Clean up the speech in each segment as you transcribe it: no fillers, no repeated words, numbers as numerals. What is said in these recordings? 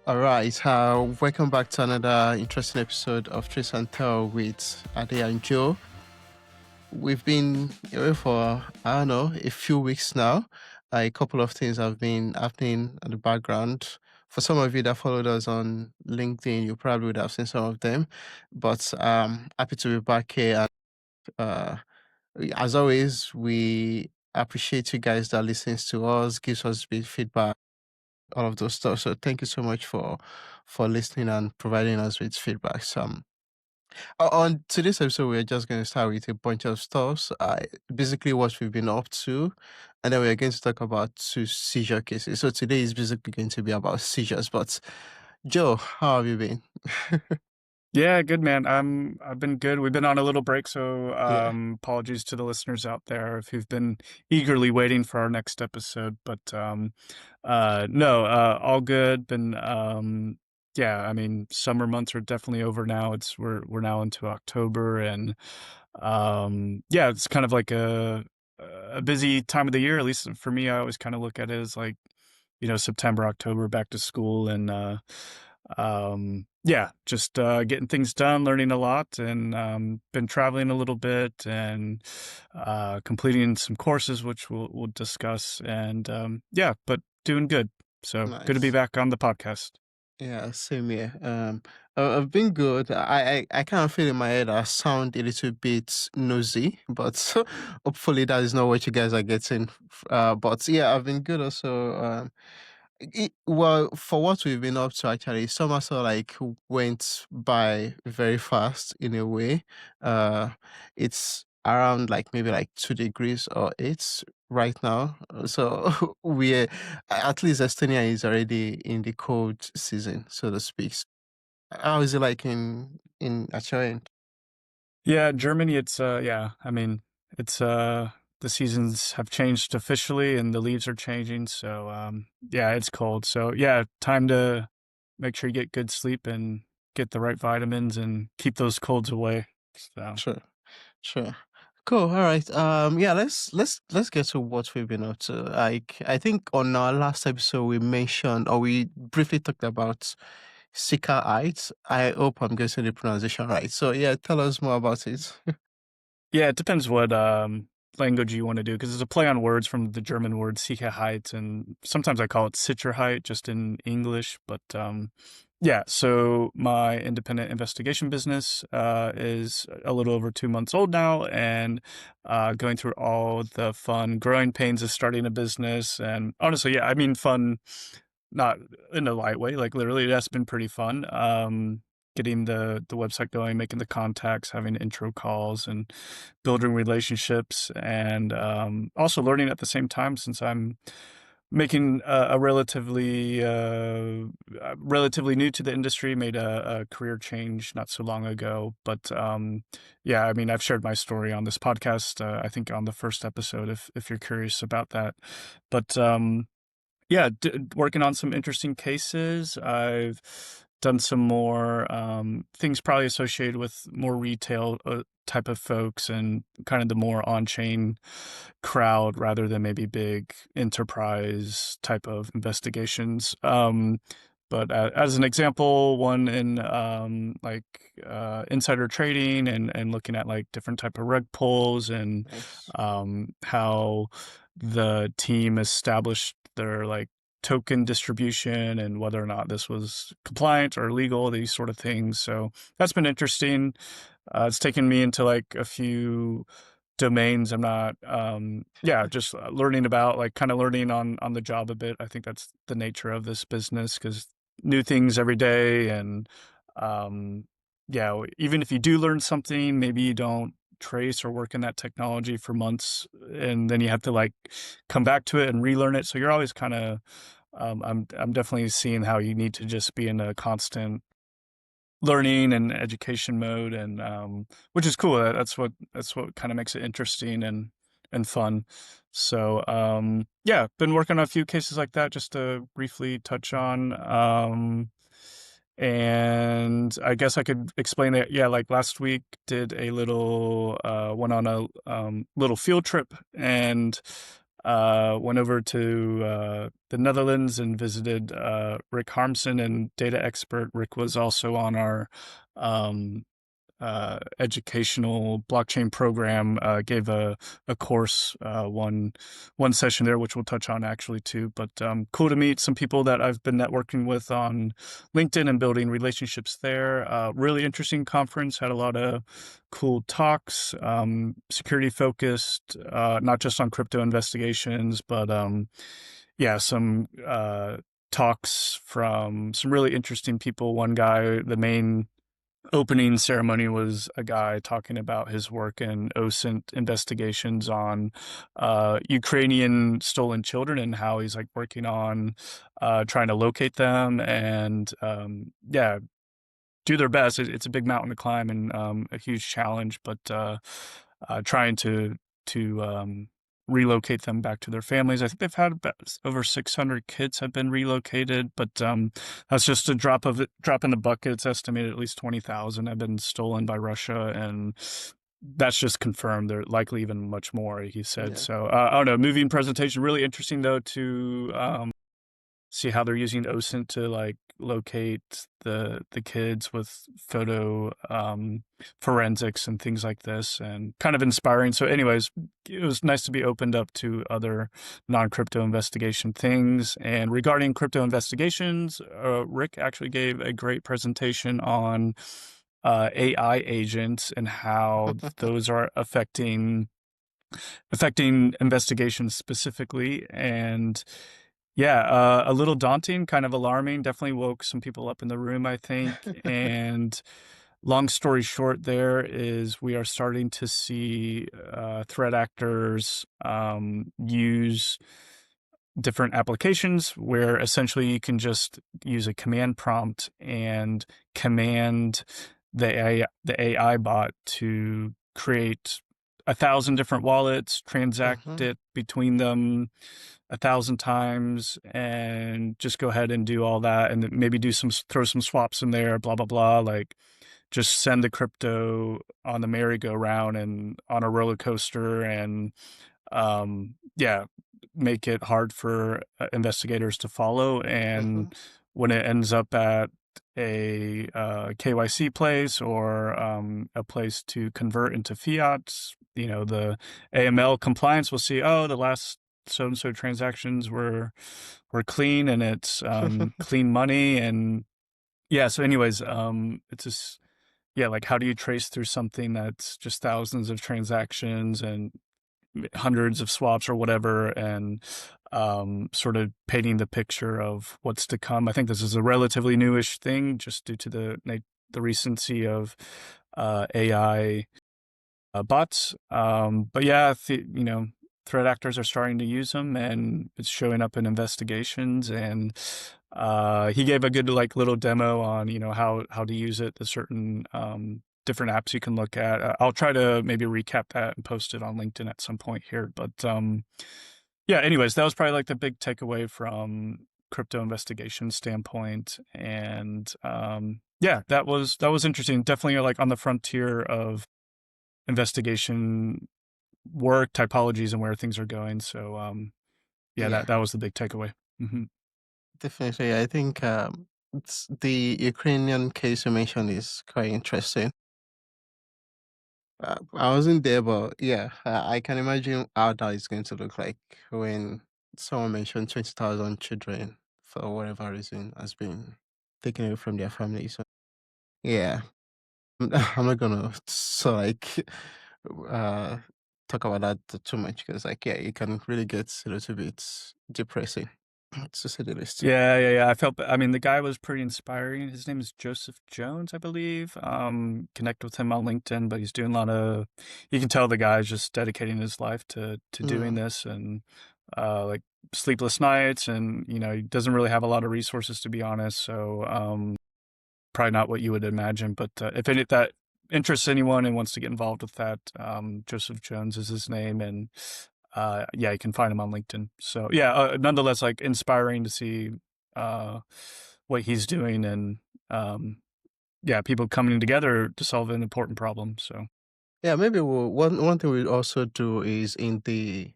All right, welcome back to another interesting episode of Trace and Tell with Ade and Joe. We've been away for, I don't know, a few weeks now. A couple of things have been happening in the background. For some of you that followed us on LinkedIn, you probably would have seen some of them. But happy to be back here. And uh, as always, we appreciate you guys that listens to us, gives us big feedback, all of those stuff. So thank you so much for listening and providing us with feedback. On today's episode, we're just going to start with a bunch of stuff. Basically, what we've been up to, and then we're going to talk about two seizure cases. So today is basically going to be about seizures. But Joe, how have you been? Yeah, good man. I've been good. We've been on a little break, so Yeah, apologies to the listeners out there if you've been eagerly waiting for our next episode. But no, all good. Been yeah, I mean, summer months are definitely over now. We're now into October, and yeah, it's kind of like a busy time of the year. At least for me, I always kind of look at it as like, September, October, back to school, and yeah, just getting things done, learning a lot, and been traveling a little bit, and completing some courses, which we'll discuss, and yeah, but doing good. So good to be nice. back on the podcast. Yeah, same here. I've been good. I kind of feel in my head I sound a little bit nosy, but hopefully that is not what you guys are getting. But yeah, I've been good also. Well, for what we've been up to, actually, summer sort of like went by very fast in a way. It's around like maybe like 2 degrees or eight right now. So we at least Estonia is already in the cold season, so to speak. How is it like in at your end? Yeah, Germany, it's yeah, I mean, it's the seasons have changed officially and the leaves are changing, so yeah, it's cold. So yeah, time to make sure you get good sleep and get the right vitamins and keep those colds away. So Sure, sure. Cool. All right. Yeah. Let's get to what we've been up to. Like, I think on our last episode we mentioned or we briefly talked about Sika heights. I hope I'm getting the pronunciation right. So yeah, tell us more about it. yeah, it depends what language you want to do because it's a play on words from the German word Sicherheit, and sometimes I call it Sicherheit just in English. But yeah, so my independent investigation business is a little over 2 months old now, and going through all the fun growing pains of starting a business. And honestly, yeah, I mean fun, not in a light way. Like literally, that's been pretty fun. Getting the website going, making the contacts, having intro calls, and building relationships, and also learning at the same time since I'm making a relatively new to the industry, made a career change not so long ago. But yeah, I mean, I've shared my story on this podcast. I think on the first episode, if you're curious about that. But yeah, working on some interesting cases. I've done some more things probably associated with more retail type of folks and kind of the more on-chain crowd rather than maybe big enterprise type of investigations. But as an example, one in like insider trading and looking at like different type of rug pulls and Nice. how the team established their like token distribution and whether or not this was compliant or legal, these sort of things. So that's been interesting. It's taken me into like a few domains I'm not yeah, just learning about, like kind of learning on the job a bit. I think that's the nature of this business because new things every day. And um yeah, even if you do learn something, maybe you don't trace or work in that technology for months, and then you have to like come back to it and relearn it. So you're always kind of I'm definitely seeing how you need to just be in a constant learning and education mode, and which is cool. That's what kind of makes it interesting and fun. So yeah, been working on a few cases like that just to briefly touch on. And I guess I could explain it. Yeah, like last week did a little went on a little field trip, and Went over to the Netherlands and visited Rick Harmson, and data expert. Rick was also on our um, educational blockchain program, gave a course, one session there, which we'll touch on actually too. But cool to meet some people that I've been networking with on LinkedIn and building relationships there. Really interesting conference, had a lot of cool talks, security focused, not just on crypto investigations, but yeah, some talks from some really interesting people. One guy, the main opening ceremony was a guy talking about his work in OSINT investigations on Ukrainian stolen children, and how he's like working on trying to locate them and yeah, do their best. It's a big mountain to climb and a huge challenge, but trying to relocate them back to their families. I think they've had about over 600 kids have been relocated, but that's just a drop in the bucket. It's estimated at least 20,000 have been stolen by Russia, and that's just confirmed. They're likely even much more, he said. Yeah. So I don't know. Moving presentation, really interesting though to see how they're using OSINT to like locate the kids with photo forensics and things like this, and kind of inspiring. So anyways, it was nice to be opened up to other non-crypto investigation things. And regarding crypto investigations, Rick actually gave a great presentation on AI agents and how those are affecting investigations specifically. And yeah, a little daunting, kind of alarming. Definitely woke some people up in the room, I think. And long story short, there is we are starting to see threat actors use different applications where essentially you can just use a command prompt and command the AI bot to create 1,000 different wallets, transact Hmm. it between them 1,000 times, and just go ahead and do all that, and then maybe throw some swaps in there, blah blah blah. Like just send the crypto on the merry-go-round and on a roller coaster, and yeah, make it hard for investigators to follow. Hmm. And when it ends up at a KYC place or a place to convert into fiat, the AML compliance will see, oh, the last so and so transactions were clean, and it's clean money. And yeah, so anyways, it's just, yeah, like how do you trace through something that's just thousands of transactions and hundreds of swaps or whatever, and sort of painting the picture of what's to come. I think this is a relatively newish thing just due to the recency of AI bots. But yeah, threat actors are starting to use them, and it's showing up in investigations. And he gave a good like little demo on how to use it. The certain different apps you can look at. I'll try to maybe recap that and post it on LinkedIn at some point here. But yeah, anyways, that was probably like the big takeaway from crypto investigation standpoint. And yeah, that was interesting. Definitely like on the frontier of investigation work typologies and where things are going. So yeah, Yeah, that was the big takeaway. Hmm. definitely. I think the Ukrainian case you mentioned is quite interesting. I wasn't there, but yeah, I can imagine how that is going to look like when someone mentioned 20,000 children for whatever reason has been taken away from their families. So, yeah, I'm not gonna like uh talk about that too much because like yeah, it can really get a little bit depressing to say the least. Yeah. I mean, the guy was pretty inspiring. His name is Joseph Jones, I believe. Connect with him on LinkedIn, but he's doing a lot of, you can tell the guy's just dedicating his life to doing Mm, this, and like sleepless nights, and he doesn't really have a lot of resources, to be honest. So probably not what you would imagine, but if that interests anyone and wants to get involved with that, Joseph Jones is his name. And yeah, you can find him on LinkedIn. So yeah, nonetheless, like inspiring to see uh, what he's doing, and yeah, people coming together to solve an important problem. So yeah, maybe one thing we also do is in the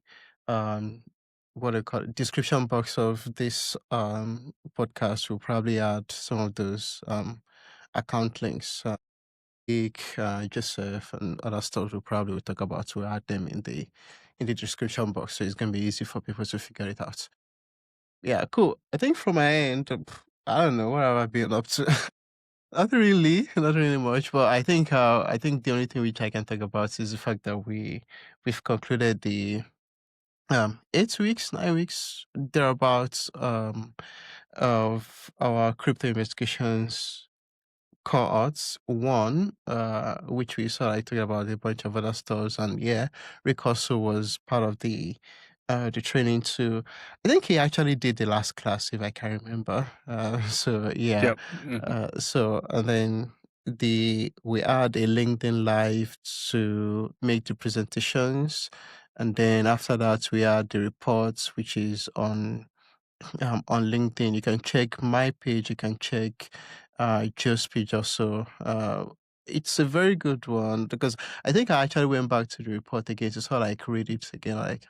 what I call it, description box of this podcast. We'll probably add some of those account links. Joseph and other stuff we'll probably talk about. We'll add them in the description box, so it's gonna be easy for people to figure it out. Yeah, cool. I think from my end, I don't know what have I been up to. Not really much. But I think the only thing which I can talk about is the fact that we've concluded the 8 weeks, 9 weeks thereabouts of our crypto investigations cohorts. One, which we saw, I talked about a bunch of other stores, and yeah, Rick also was part of the training too. I think he actually did the last class, if I can remember. So yeah, Yep. so and then we had a LinkedIn live to make the presentations, and then after that we had the reports, which is on LinkedIn. You can check my page, you can check Joe's page also. It's a very good one because I think I actually went back to the report again to sort of like read it again, like,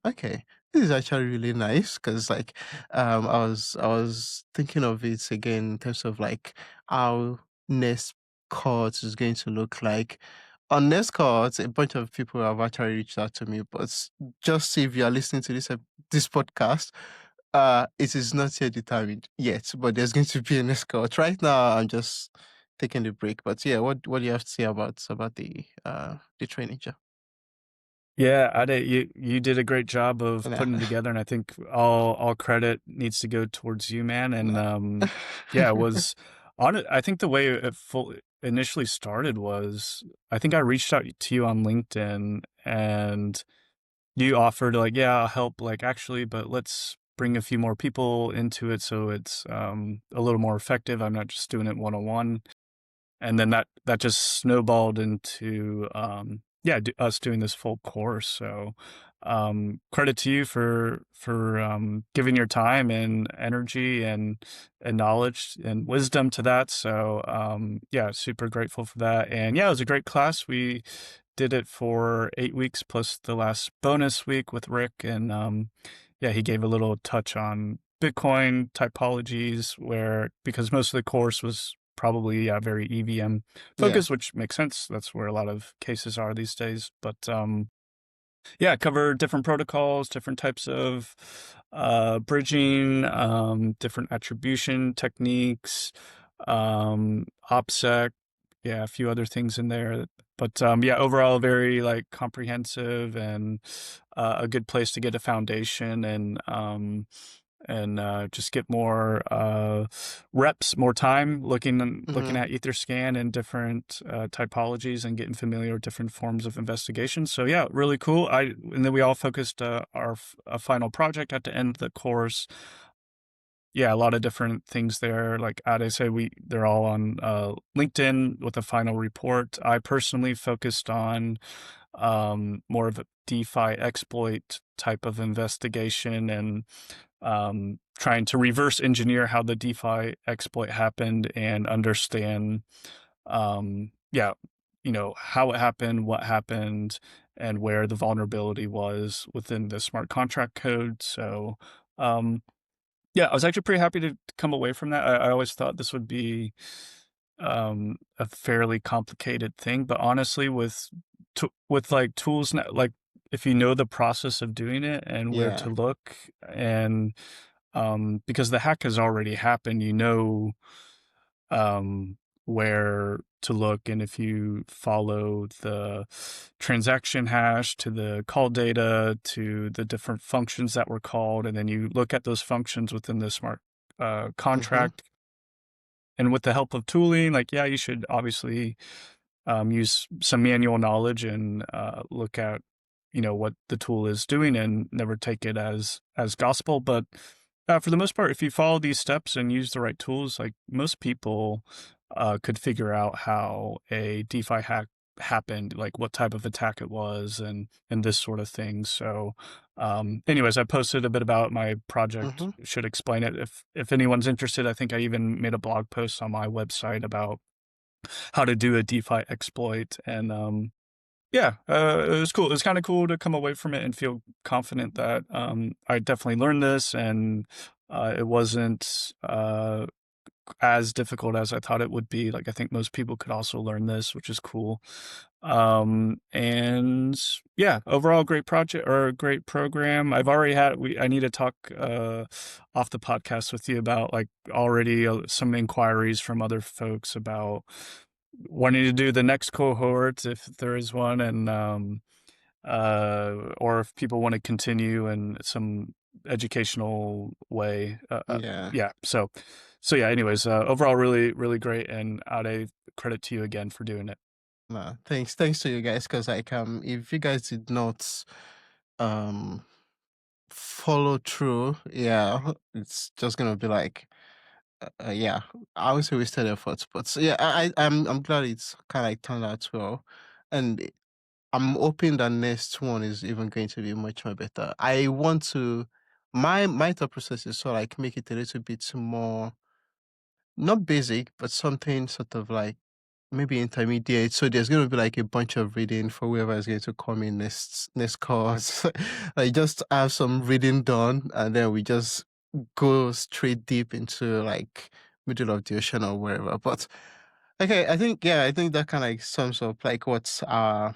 okay, this is actually really nice because like I was thinking of it again in terms of like how next court is going to look like. On next court, a bunch of people have actually reached out to me, but just if you are listening to this podcast, it is not yet determined yet, but there's going to be an escort. Right now, I'm just taking the break. But yeah, what do you have to say about the training, Joe? Yeah, Ade, you did a great job of Nah. putting it together, and I think all credit needs to go towards you, man. And Nah. yeah, it was on it. I think the way it initially started was I think I reached out to you on LinkedIn, and you offered like, yeah, I'll help, like actually, but let's bring a few more people into it so it's a little more effective. I'm not just doing it one on one, and then that just snowballed into yeah, us doing this full course. So credit to you for giving your time and energy and knowledge and wisdom to that. So yeah, super grateful for that. And yeah, it was a great class. We did it for 8 weeks plus the last bonus week with Rick, and yeah, he gave a little touch on Bitcoin typologies, where because most of the course was probably very EVM Yeah. focused, which makes sense. That's where a lot of cases are these days. But yeah, cover different protocols, different types of bridging, different attribution techniques, OPSEC, yeah, a few other things in there. But yeah, overall very like comprehensive and a good place to get a foundation and just get more reps, more time looking Mm-hmm. at Etherscan and different typologies and getting familiar with different forms of investigation. So yeah, really cool. And then we all focused our final project at the end of the course. Yeah, a lot of different things there. Like Ade said, they're all on LinkedIn with a final report. I personally focused on more of a DeFi exploit type of investigation and trying to reverse engineer how the DeFi exploit happened and understand, yeah, how it happened, what happened, and where the vulnerability was within the smart contract code. So, yeah, I was actually pretty happy to come away from that. I always thought this would be a fairly complicated thing, but honestly, with like tools now, like if you know the process of doing it and where Yeah. to look, and because the hack has already happened, um, where to look, and if you follow the transaction hash to the call data to the different functions that were called, and then you look at those functions within the smart Mm-hmm. contract, and with the help of tooling, like yeah, you should obviously use some manual knowledge and look at what the tool is doing and never take it as gospel. But for the most part, if you follow these steps and use the right tools, like most people could figure out how a DeFi hack happened, like what type of attack it was, and this sort of thing. So, anyways, I posted a bit about my project. Mm-hmm. Should explain it if anyone's interested. I think I even made a blog post on my website about how to do a DeFi exploit. And Yeah, it was cool. It was kind of cool to come away from it and feel confident that I definitely learned this, and it wasn't as difficult as I thought it would be. Like I think most people could also learn this, which is cool. And yeah, overall great project or great program. I've already had I need to talk off the podcast with you about like already some inquiries from other folks about wanting to do the next cohort if there is one, and or if people want to continue in some educational way. Yeah. Yeah. So yeah. Anyways, overall, really great, and Ade, credit to you again for doing it. No, thanks to you guys, because like if you guys did not um follow through, yeah, it's just gonna be like yeah, I would say wasted efforts, but so, yeah, I'm glad it's kind of like turned out well, and I'm hoping the next one is even going to be much more better. I want to my thought process is so like make it a little bit more not basic, but something sort of like maybe intermediate. So there's going to be like a bunch of reading for whoever is going to come in next course. Like just have some reading done, and then we just go straight deep into like middle of the ocean or wherever. But okay, I think that kind of like sums up like what's our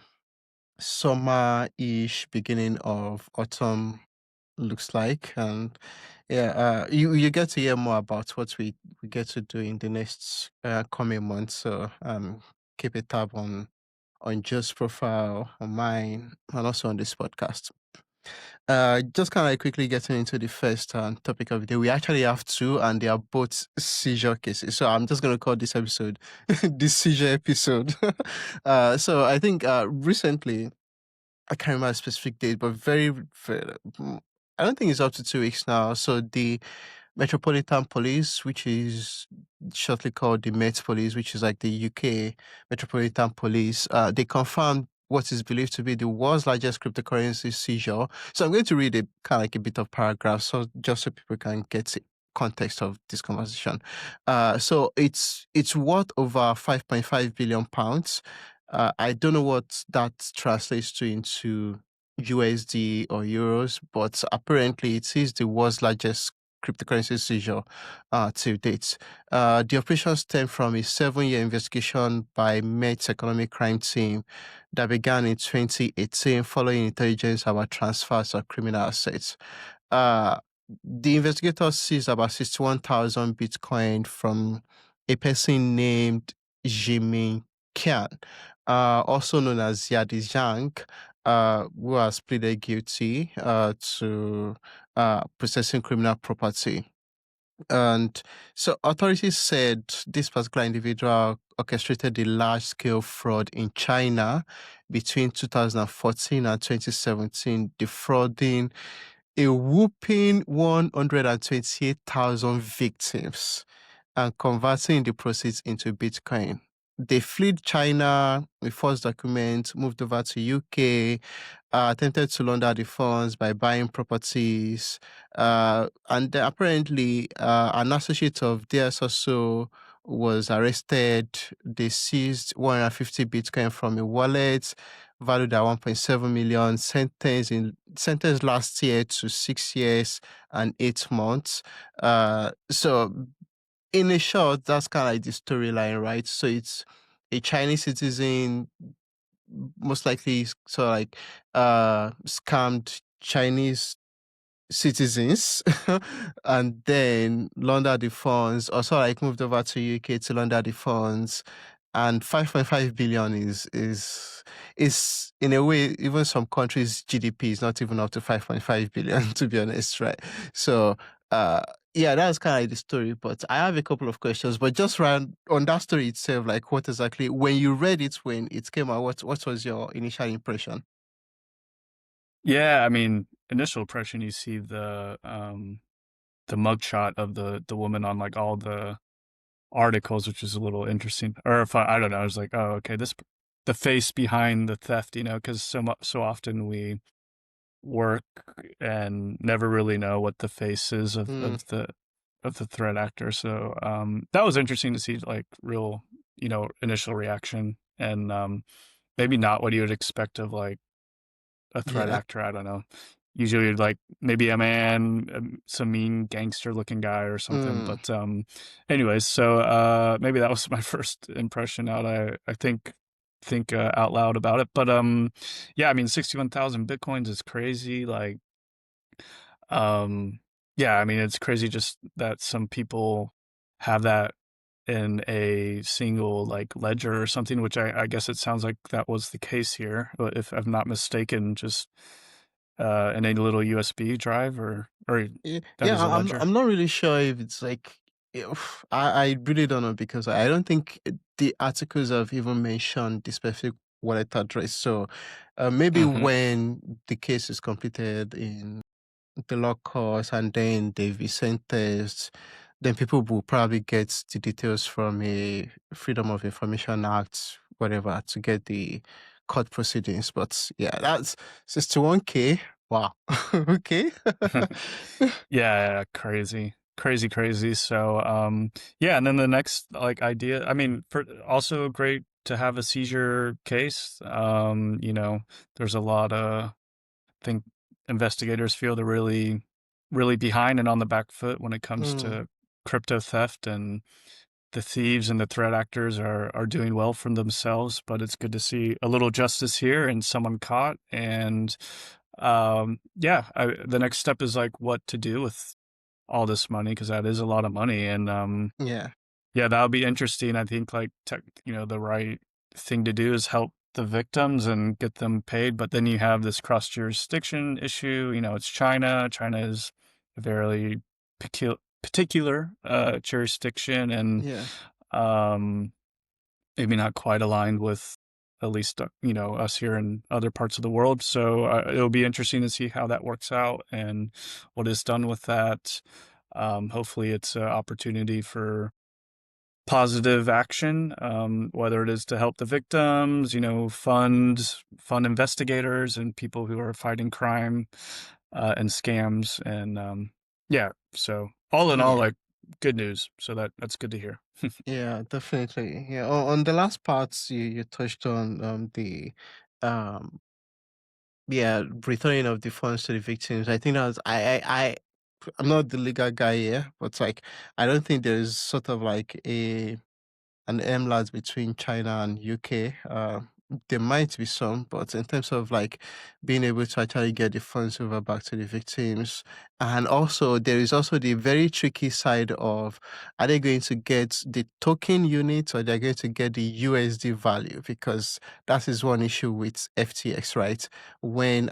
summer-ish beginning of autumn looks like. And yeah, you get to hear more about what we get to do in the next coming months. So keep a tab on Joe's profile, on mine, and also on this podcast. Just kind of like quickly getting into the first topic of the day. We actually have two, and they are both seizure cases. So I'm just going to call this episode the seizure episode. So I think recently, I can't remember a specific date, but I don't think it's up to 2 weeks now. So the Metropolitan Police, which is shortly called the Met Police, which is like the UK Metropolitan Police, they confirmed what is believed to be the world's largest cryptocurrency seizure. So I'm going to read a kind of like a bit of paragraph, so just so people can get the context of this conversation. So it's worth over 5.5 billion pounds. I don't know what that translates to into USD or euros, but apparently it is the world's largest cryptocurrency seizure to date. The operation stemmed from a 7-year investigation by Met's economic crime team that began in 2018 following intelligence about transfers of criminal assets. Uh, the investigators seized about 61,000 Bitcoin from a person named Jimin Kian, also known as Yadi Zhang, who has pleaded guilty to possessing criminal property. And so authorities said this particular individual orchestrated the large scale fraud in China between 2014 and 2017, defrauding a whooping 128,000 victims and converting the proceeds into Bitcoin. They fled China, the first document, moved over to UK, attempted to launder the funds by buying properties, and then apparently an associate of theirs also was arrested. They seized 150 Bitcoin from a wallet valued at 1.7 million, sentenced last year to 6 years and 8 months. So in a short, that's kind of like the storyline, right? So it's a Chinese citizen, most likely sort of like scammed Chinese citizens and then launder the funds, or sort of like moved over to UK to launder the funds. And 5.5 billion is in a way, even some countries' GDP is not even up to 5.5 billion, to be honest, right? So uh yeah, that's kind of like the story. But I have a couple of questions. But just around on that story itself, like what exactly when you read it when it came out, what was your initial impression? Yeah, I mean, initial impression, you see the mugshot of the woman on like all the articles, which is a little interesting. Or if I don't know, I was like, oh, okay, this the face behind the theft, because so often we work and never really know what the face is Mm, of the threat actor. So that was interesting to see, like real, initial reaction. And maybe not what you would expect of like a threat Yeah. actor. I don't know. Usually, like maybe a man, some mean gangster looking guy or something. Mm, But anyways, so maybe that was my first impression out. I think out loud about it. But yeah, I mean, 61,000 bitcoins is crazy. Like um, yeah, I mean, it's crazy just that some people have that in a single like ledger or something, which I guess it sounds like that was the case here, if I'm not mistaken, just in a little USB drive or that yeah, is a ledger. I'm not really sure if it's like I really don't know because I don't think the articles have even mentioned the specific wallet address. So maybe Hmm. when the case is completed in the law course and then they've been sentenced, then people will probably get the details from a Freedom of Information Act, whatever, to get the court proceedings. But yeah, that's 61K. Wow. Okay. Yeah, crazy. Crazy, crazy. So, yeah, and then the next like idea, I mean, for also great to have a seizure case. There's a lot of think investigators feel they're really, really behind and on the back foot when it comes Mm, to crypto theft, and the thieves and the threat actors are doing well for themselves. But it's good to see a little justice here and someone caught. And yeah, the next step is like what to do with all this money, because that is a lot of money. And yeah. yeah, that'll be interesting. I think like the right thing to do is help the victims and get them paid. But then you have this cross jurisdiction issue. It's China. China is a very particular jurisdiction, and Yeah. um, maybe not quite aligned with at least us here in other parts of the world. So it'll be interesting to see how that works out and what is done with that. Hopefully, it's an opportunity for positive action, whether it is to help the victims, fund investigators and people who are fighting crime and scams, and yeah. So all in all, Yeah. like good news. So that's good to hear. Yeah, definitely. Yeah. On the last parts you touched on the um yeah, returning of the funds to the victims. I think that's I'm not the legal guy here, but like I don't think there's sort of like an MLAT between China and UK. There might be some, but in terms of like being able to actually get the funds over back to the victims, and also there is also the very tricky side of are they going to get the token unit or they're going to get the USD value? Because that is one issue with FTX, right? When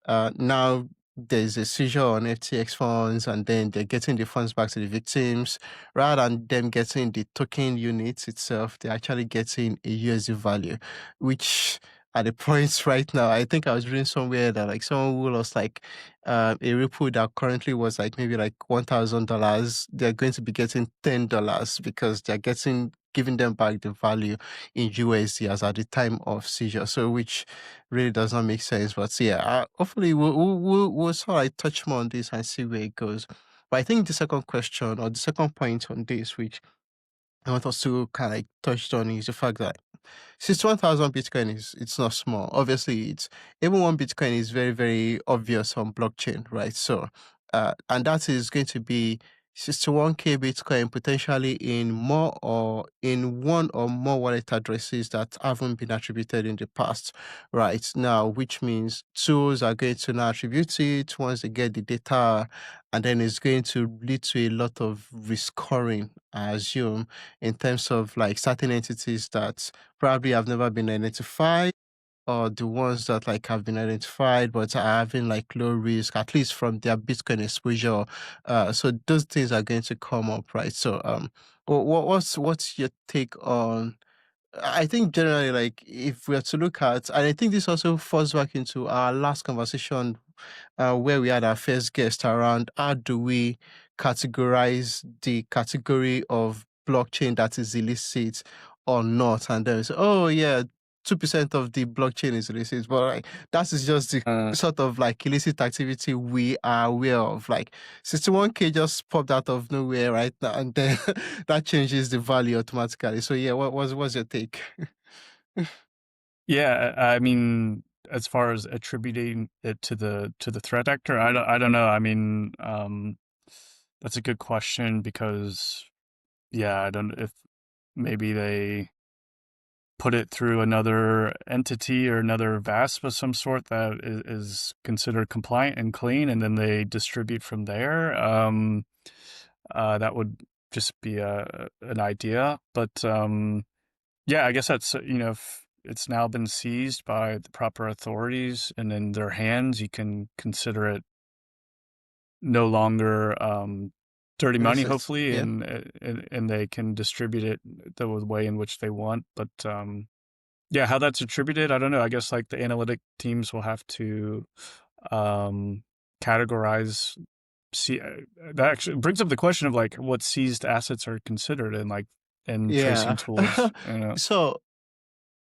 now there's a seizure on FTX funds and then they're getting the funds back to the victims rather than them getting the token units itself, they're actually getting a USD value, which at the point right now, I think I was reading somewhere that like someone who lost like a Ripple that currently was like maybe like $1,000, they're going to be getting $10 because they're getting giving them back the value in USD as at the time of seizure. So which really does not make sense. But yeah, hopefully we'll sort of touch more on this and see where it goes. But I think the second question or the second point on this, which I want us to kind of like touched on, is the fact that since 1,000 Bitcoin is it's not small. Obviously, it's even one Bitcoin is very very obvious on blockchain, right? So, and that is going to be 61K Bitcoin potentially in more or in one or more wallet addresses that haven't been attributed in the past, right? Now, which means tools are going to now attribute it once they get the data, and then it's going to lead to a lot of rescoring, I assume, in terms of like certain entities that probably have never been identified or the ones that like have been identified but are having like low risk at least from their bitcoin exposure, so those things are going to come up, right? So what's your take on, I think generally, like if we are to look at, and I think this also falls back into our last conversation where we had our first guest around how do we categorize the category of blockchain that is illicit or not, and then we say, oh yeah, 2% of the blockchain is illicit, but like that is just the sort of like illicit activity we are aware of. Like 61K just popped out of nowhere right now, and then that changes the value automatically. So yeah, what's your take? Yeah, I mean, as far as attributing it to the threat actor, I don't know. I mean, that's a good question because yeah, I don't if maybe they put it through another entity or another VASP of some sort that is considered compliant and clean, and then they distribute from there. That would just be an idea, but yeah, I guess that's if it's now been seized by the proper authorities and in their hands, you can consider it no longer dirty money, Illicit. hopefully, Yeah. and they can distribute it the way in which they want. But yeah, how that's attributed, I don't know. I guess like the analytic teams will have to um, categorize. See, that actually brings up the question of like what seized assets are considered in like in tracing Yeah. tools. So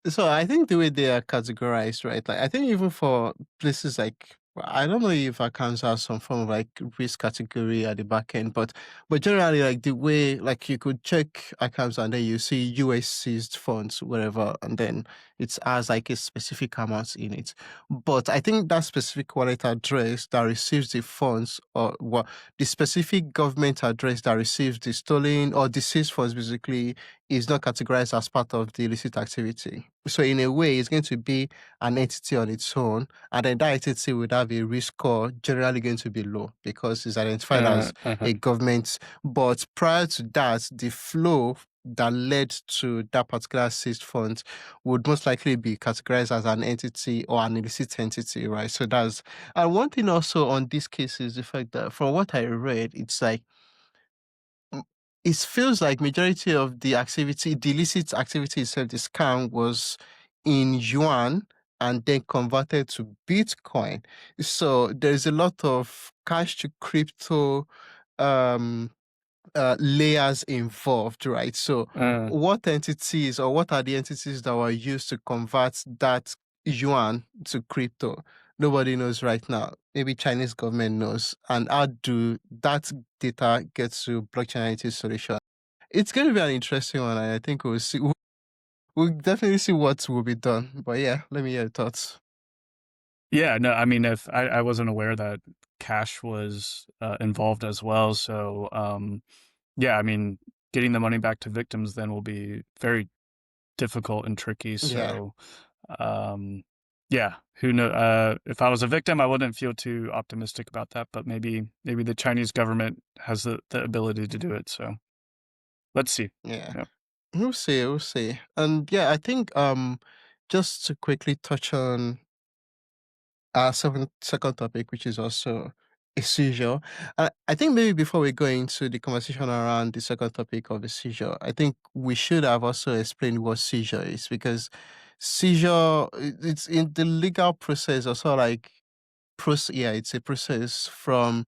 So I think the way they are categorized, right? Like I think even for places like I don't know if accounts have some form of like risk category at the back end, but generally like the way like you could check accounts and then you see US seized funds, whatever, and then it has like a specific amount in it. But I think that specific wallet address that receives the funds or what the specific government address that receives the stolen or the seized funds basically is not categorized as part of the illicit activity. So in a way, it's going to be an entity on its own, and then that entity would have a risk score generally going to be low because it's identified as Uh-huh. a government. But prior to that, the flow that led to that particular seized fund would most likely be categorized as an entity or an illicit entity, right? So that's and one thing also on this case is the fact that from what I read, it's like mm, it feels like majority of the activity, the illicit activity itself, the scam was in yuan and then converted to Bitcoin. So there's a lot of cash to crypto um layers involved, right? So, Uh, what entities or what are the entities that were used to convert that yuan to crypto? Nobody knows right now. Maybe Chinese government knows. And how do that data get to blockchain analytics solution? It's going to be an interesting one. And I think we'll see. We'll definitely see what will be done. But yeah, let me hear your thoughts. yeah, no, I mean, if I wasn't aware that cash was involved as well, so yeah, I mean, getting the money back to victims then will be very difficult and tricky. Yeah, So, um, yeah, who know? If I was a victim, I wouldn't feel too optimistic about that, but maybe the Chinese government has the ability to do it. So let's see. yeah. Yeah. We'll see, we'll see. And yeah, I think just to quickly touch on our second topic, which is also a seizure. I think maybe before we go into the conversation around the second topic of the seizure, I think we should have also explained what seizure is because seizure it's in the legal process also like process yeah, it's a process from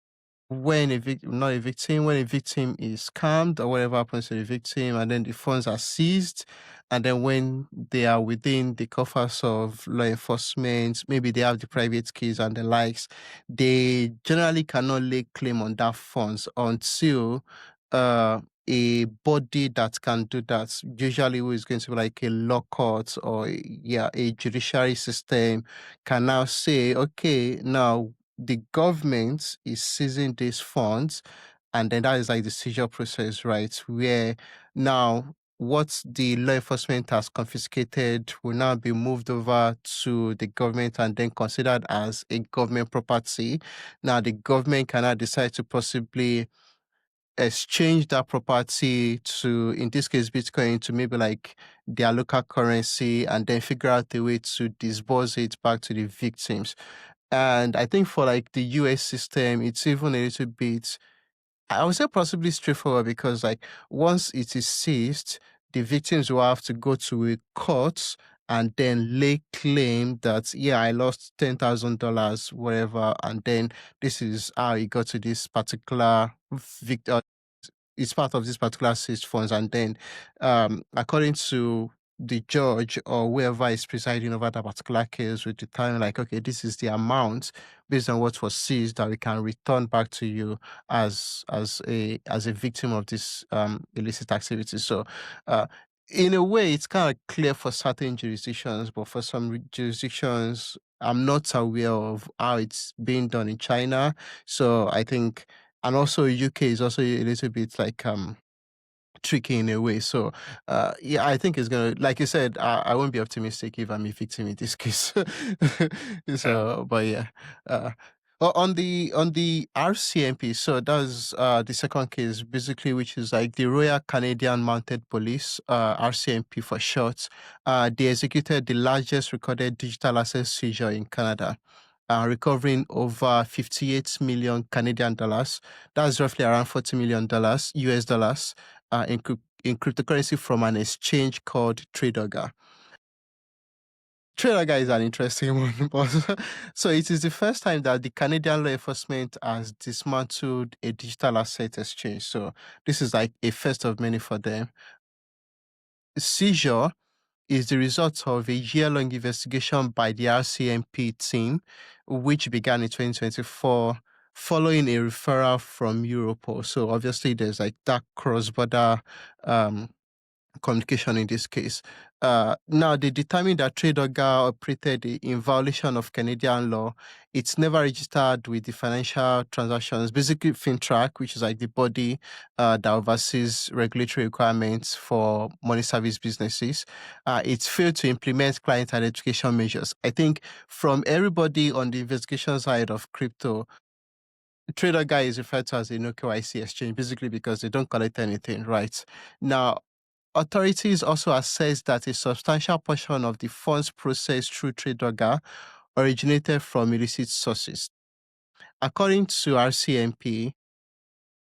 when a victim, not a victim, when a victim is scammed or whatever happens to the victim, and then the funds are seized, and then when they are within the coffers of law enforcement, maybe they have the private keys and the likes, they generally cannot lay claim on that funds until a body that can do that, usually who is going to be like a law court or yeah, a judiciary system, can now say, okay, now the government is seizing these funds, and then that is like the seizure process, right? Where now what the law enforcement has confiscated will now be moved over to the government and then considered as a government property. Now the government cannot decide to possibly exchange that property to, in this case, Bitcoin to maybe like their local currency and then figure out a way to disburse it back to the victims. And I think for like the US system, it's even a little bit, I would say possibly straightforward because like once it is seized, the victims will have to go to a court and then lay claim that, yeah, I lost $10,000, whatever. And then this is how it got to this particular victim, it's part of this particular search funds, and then according to the judge or whoever is presiding over that particular case will determine like, okay, this is the amount based on what was seized that we can return back to you as a victim of this illicit activity. So In a way, it's kind of clear for certain jurisdictions, but for some jurisdictions, I'm not aware of how it's being done in China. So I think, and also UK is also a little bit like tricky in a way. So, yeah, I think it's gonna, like you said, I won't be optimistic if I'm a victim in this case. Yeah. So, but yeah, uh, on the RCMP. So that's the second case, basically, which is like the Royal Canadian Mounted Police, RCMP for short. They executed the largest recorded digital asset seizure in Canada. Recovering over 58 million Canadian dollars. That's roughly around $40 million US dollars in cryptocurrency from an exchange called Tridoga. Tridoga is an interesting one, but so it is the first time that the Canadian law enforcement has dismantled a digital asset exchange. So this is like a first of many for them. Seizure is the result of a year-long investigation by the RCMP team, which began in 2024 following a referral from Europol. So obviously there's like that cross-border um, communication in this case. Now, they determined that Tridoga operated in violation of Canadian law. It's never registered with the financial transactions, basically FinTrack, which is like the body that oversees regulatory requirements for money service businesses. It's failed to implement client identification measures. I think from everybody on the investigation side of crypto, Tridoga is referred to as a non-KYC exchange, basically because they don't collect anything, right? Now, authorities also assessed that a substantial portion of the funds processed through Tridoga originated from illicit sources. According to RCMP,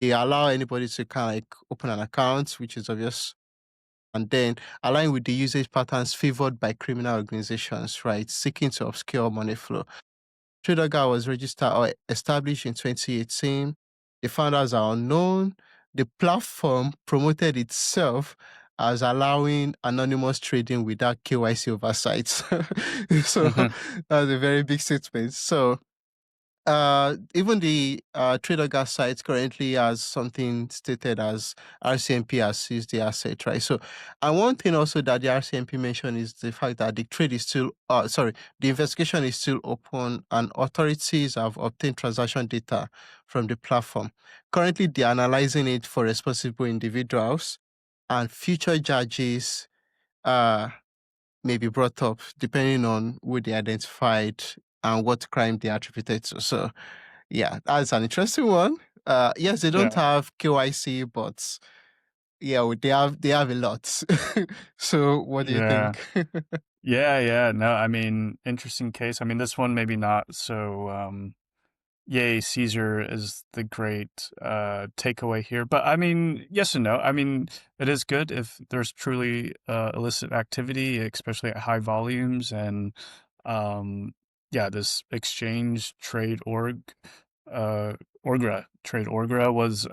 they allow anybody to kind of like open an account, which is obvious, and then align with the usage patterns favored by criminal organizations, right, seeking to obscure money flow. Tridoga was registered or established in 2018. The founders are unknown. The platform promoted itself as allowing anonymous trading without KYC oversight. So Hmm. that's a very big statement. So even the trader gas site currently has something stated as RCMP has seized the asset, right? So, and one thing also that the RCMP mentioned is the fact that the trade is still, the investigation is still open and authorities have obtained transaction data from the platform. Currently, they're analyzing it for responsible individuals and future charges uh, may be brought up depending on who they identified and what crime they attributed to. So, yeah, that's an interesting one. Yes, they don't Yeah. have KYC, but yeah, they have a lot. So what do you Yeah. think? Yeah. Yeah. No, I mean, interesting case. I mean, this one maybe not so yay, Seizure is the great takeaway here. But I mean, yes and no. I mean, it is good if there's truly illicit activity, especially at high volumes. And yeah, this exchange trade uh, trade orgra was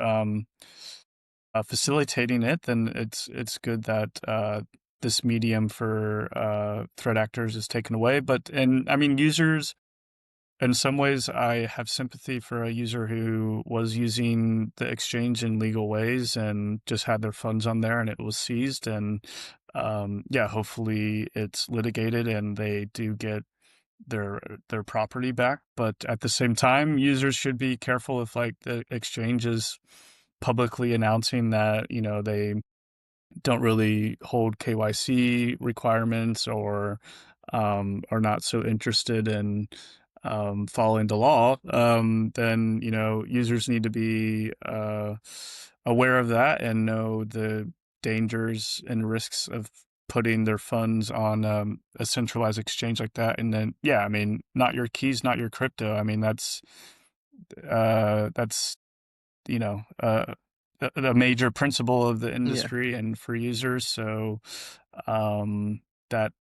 facilitating it. Then it's good that this medium for threat actors is taken away. But and I mean, users in some ways, I have sympathy for a user who was using the exchange in legal ways and just had their funds on there and it was seized. And yeah, hopefully it's litigated and they do get their property back. But at the same time, users should be careful if like the exchange is publicly announcing that, you know, they don't really hold KYC requirements or are not so interested in following the law, then you know users need to be aware of that and know the dangers and risks of putting their funds on a centralized exchange like that. And then yeah, I mean, not your keys, not your crypto. I mean, that's you know, a major principle of the Yeah. industry and for users. So um, that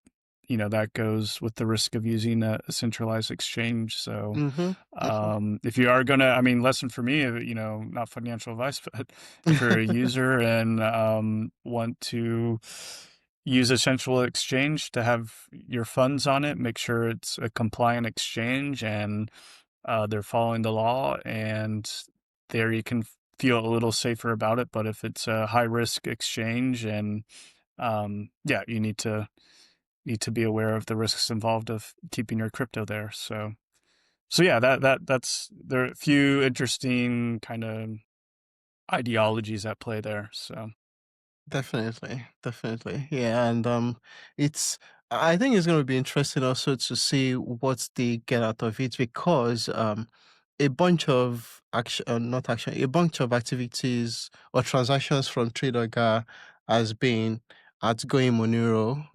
you know that goes with the risk of using a centralized exchange. So Mm-hmm. Mm-hmm. if you are gonna, I mean, lesson for me, you know, not financial advice, but if you're a user and want to use a central exchange to have your funds on it, make sure it's a compliant exchange and they're following the law, and there you can feel a little safer about it. But if it's a high risk exchange and yeah, you need to be aware of the risks involved of keeping your crypto there. So yeah, that's there are a few interesting kind of ideologies at play there. So Definitely, definitely. Yeah, and it's I think it's going to be interesting also to see what they get out of it because a bunch of action, not action, a bunch of activities or transactions from Tridoga has been outgoing Monero,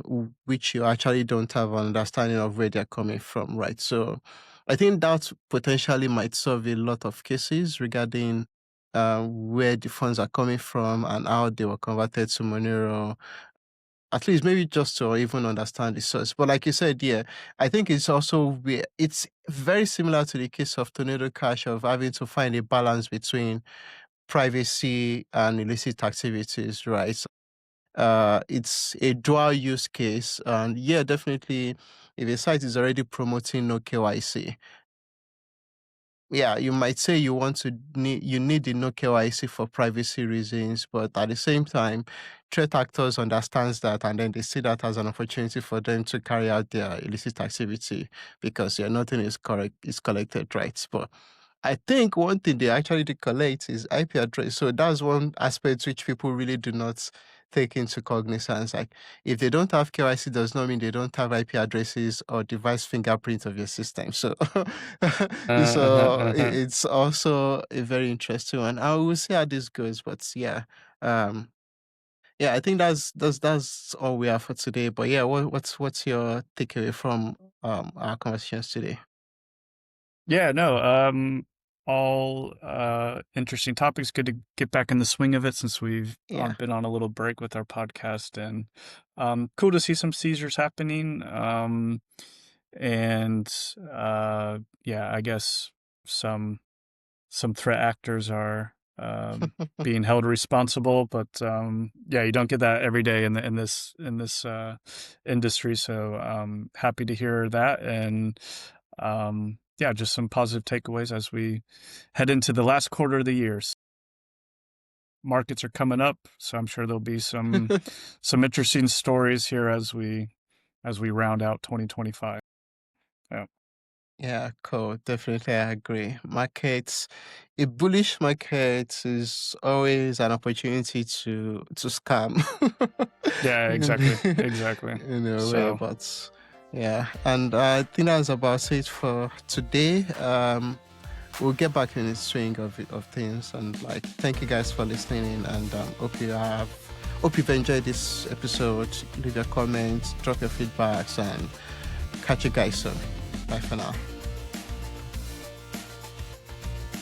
which you actually don't have an understanding of where they're coming from, right? So I think that potentially might solve a lot of cases regarding where the funds are coming from and how they were converted to Monero. At least maybe just to even understand the source. But like you said, yeah, I think it's also it's very similar to the case of Tornado Cash of having to find a balance between privacy and illicit activities, right? So, it's a dual use case, and yeah, definitely, if a site is already promoting no KYC, yeah, you might say you need the no KYC for privacy reasons, but at the same time, threat actors understands that and then they see that as an opportunity for them to carry out their illicit activity because yeah, nothing is collected, right? But I think one thing they actually do collect is IP address. So that's one aspect which people really do not take into cognizance. Like if they don't have KYC, does not mean they don't have IP addresses or device fingerprint of your system. So it's also a very interesting one. I will see how this goes, but yeah. Yeah, I think that's all we have for today. But yeah, what's your takeaway from our conversations today? yeah, no, all interesting topics. Good to get back in the swing of it since we've Yeah. been on a little break with our podcast, and cool to see some seizures happening. And yeah, I guess some threat actors are being held responsible, but yeah, you don't get that every day in this industry. So happy to hear that, and yeah, just some positive takeaways as we head into the last quarter of the year. Markets are coming up, so I'm sure there'll be some interesting stories here as we round out 2025. Yeah. Yeah, cool. Definitely, I agree. Markets, a bullish market is always an opportunity to scam. Yeah, exactly. Exactly. In a way, So, but yeah, and I think that's about it for today. We'll get back in the swing of things, and like, thank you guys for listening in, and hope you've enjoyed this episode. Leave your comments, drop your feedbacks, and catch you guys soon. Bye for now.